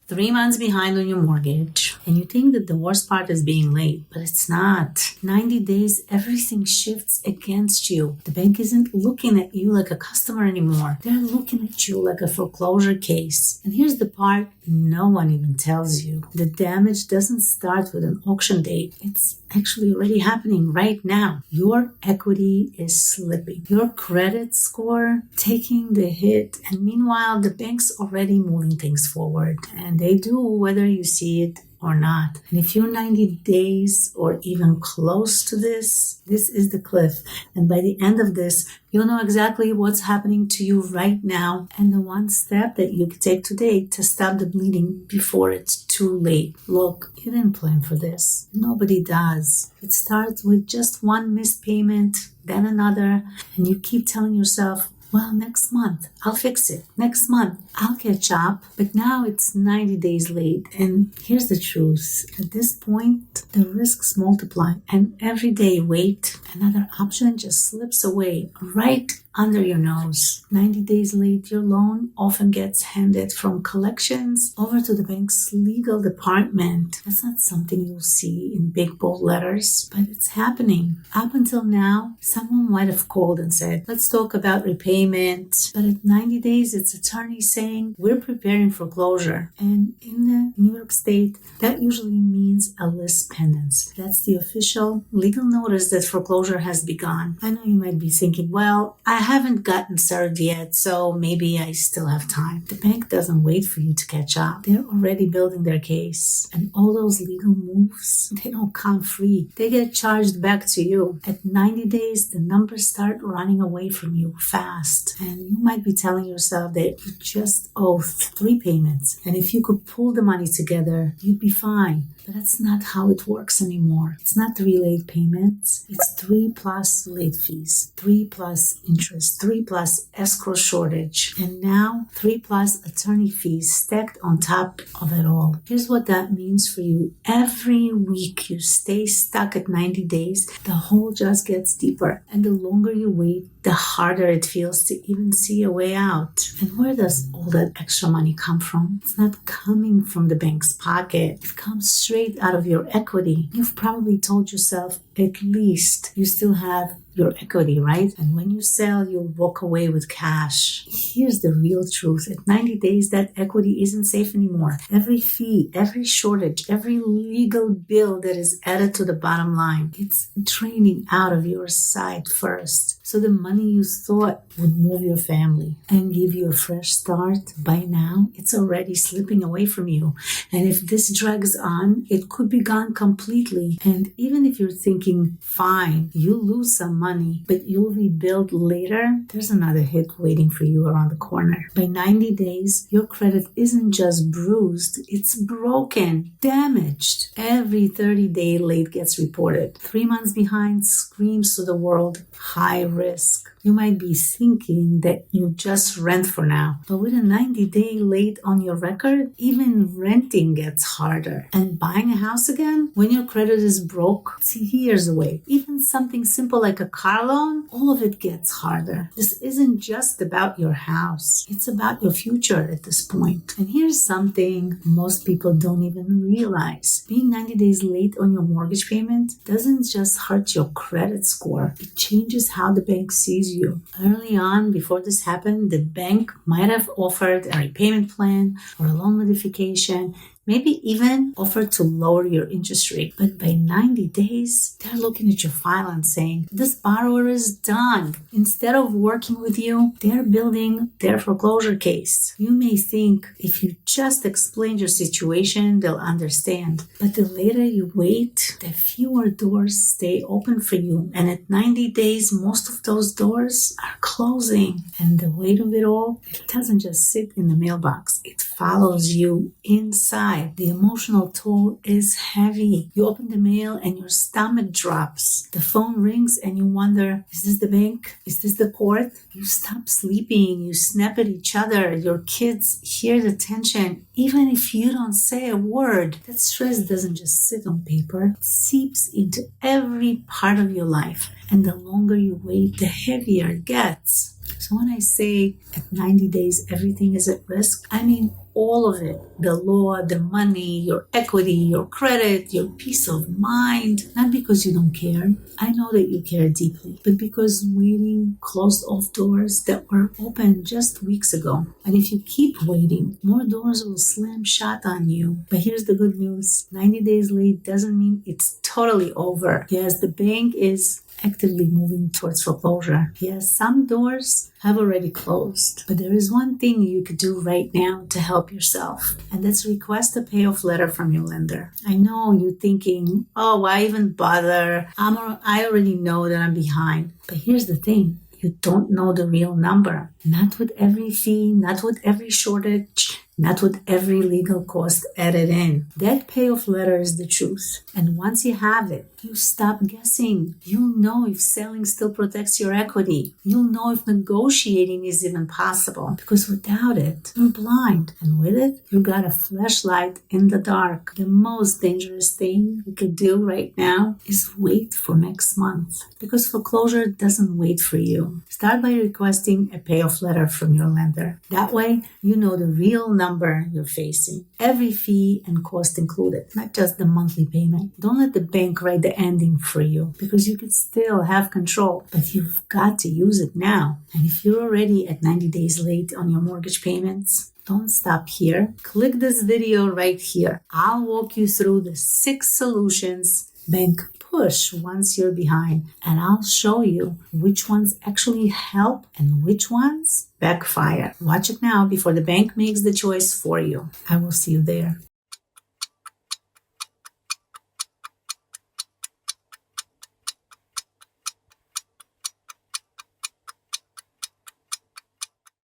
3 months behind on your mortgage, and you think that the worst part is being late, but it's not. 90 days, everything shifts against you. The bank isn't looking at you like a customer anymore. They're looking at you like a foreclosure case. And here's the part no one even tells you. The damage doesn't start with an auction date. It's actually already happening right now. Your equity is slipping. Your credit score taking the hit. And meanwhile, the bank's already moving things forward. And they do whether you see it or not. And if you're 90 days or even close to this is the cliff. And by the end of this, you'll know exactly what's happening to you right now and the one step that you can take today to stop the bleeding before it's too late. Look, you didn't plan for this. Nobody does. It starts with just one missed payment, then another, and you keep telling yourself, well, next month, I'll fix it. Next month, I'll catch up. But now it's 90 days late. And here's the truth. At this point, the risks multiply. And every day you wait, another option just slips away right under your nose. 90 days late, your loan often gets handed from collections over to the bank's legal department. That's not something you'll see in big bold letters, but it's happening. Up until now, someone might have called and said, let's talk about repayment. But at 90 days, it's attorneys saying, we're preparing foreclosure. And in the New York State, that usually means a lis pendens. That's the official legal notice that foreclosure has begun. I know you might be thinking, well, I haven't gotten served yet, so maybe I still have time. The bank doesn't wait for you to catch up. They're already building their case. And all those legal moves, they don't come free. They get charged back to you. At 90 days, the numbers start running away from you fast. And you might be telling yourself that you just owe 3 payments. And if you could pull the money together, you'd be fine. But that's not how it works anymore. It's not 3 late payments. It's 3 plus late fees, 3 plus interest, 3 plus escrow shortage, and now 3 plus attorney fees stacked on top of it all. Here's what that means for you. Every week you stay stuck at 90 days, the hole just gets deeper. And the longer you wait, the harder it feels to even see a way out. And where does all that extra money come from? It's not coming from the bank's pocket. It comes straight out of your equity. You've probably told yourself at least you still have your equity, right? And when you sell, you'll walk away with cash. Here's the real truth. At 90 days, that equity isn't safe anymore. Every fee, every shortage, every legal bill that is added to the bottom line, it's draining out of your sight first. So the money you thought would move your family and give you a fresh start, by now, it's already slipping away from you. And if this drags on, it could be gone completely. And even if you're thinking, fine, you lose some money, but you'll rebuild later, there's another hit waiting for you around the corner. By 90 days, your credit isn't just bruised, it's broken, damaged. Every 30-day late gets reported. 3 months behind screams to the world, high risk. You might be thinking that you just rent for now, but with a 90-day late on your record, even renting gets harder. And buying a house again, when your credit is broke, it's years away. Even something simple like a car loan, all of it gets harder. This isn't just about your house. It's about your future at this point. And here's something most people don't even realize. Being 90 days late on your mortgage payment doesn't just hurt your credit score. It changes how the bank sees you. Early on, before this happened, the bank might have offered a repayment plan or a loan modification, maybe even offer to lower your interest rate. But by 90 days, they're looking at your file and saying, this borrower is done. Instead of working with you, they're building their foreclosure case. You may think if you just explain your situation, they'll understand. But the later you wait, the fewer doors stay open for you. And at 90 days, most of those doors are closing. And the weight of it all, it doesn't just sit in the mailbox. It follows you inside. The emotional toll is heavy. You open the mail and your stomach drops. The phone rings and you wonder, is this the bank? Is this the court? You stop sleeping. You snap at each other. Your kids hear the tension. Even if you don't say a word, that stress doesn't just sit on paper. It seeps into every part of your life. And the longer you wait, the heavier it gets. So when I say at 90 days everything is at risk, I mean all of it. The law, the money, your equity, your credit, your peace of mind. Not because you don't care. I know that you care deeply, but because waiting closed off doors that were open just weeks ago. And if you keep waiting, more doors will slam shut on you. But here's the good news. 90 days late doesn't mean it's totally over. Yes, the bank is actively moving towards foreclosure. Yes, some doors have already closed, but there is one thing you could do right now to help yourself, and that's request a payoff letter from your lender. I know you're thinking, oh, why even bother? I already know that I'm behind. But here's the thing. You don't know the real number. Not with every fee, not with every shortage, not with every legal cost added in. That payoff letter is the truth. And once you have it, you stop guessing. You'll know if selling still protects your equity. You'll know if negotiating is even possible. Because without it, you're blind. And with it, you got a flashlight in the dark. The most dangerous thing you could do right now is wait for next month. Because foreclosure doesn't wait for you. Start by requesting a payoff letter from your lender. That way, you know the real number you're facing. Every fee and cost included, not just the monthly payment. Don't let the bank write the ending for you, because you could still have control, but you've got to use it now. And if you're already at 90 days late on your mortgage payments, don't stop here. Click this video right here. I'll walk you through the 6 solutions bank push once you're behind, and I'll show you which ones actually help and which ones backfire. Watch it now before the bank makes the choice for you. I will see you there.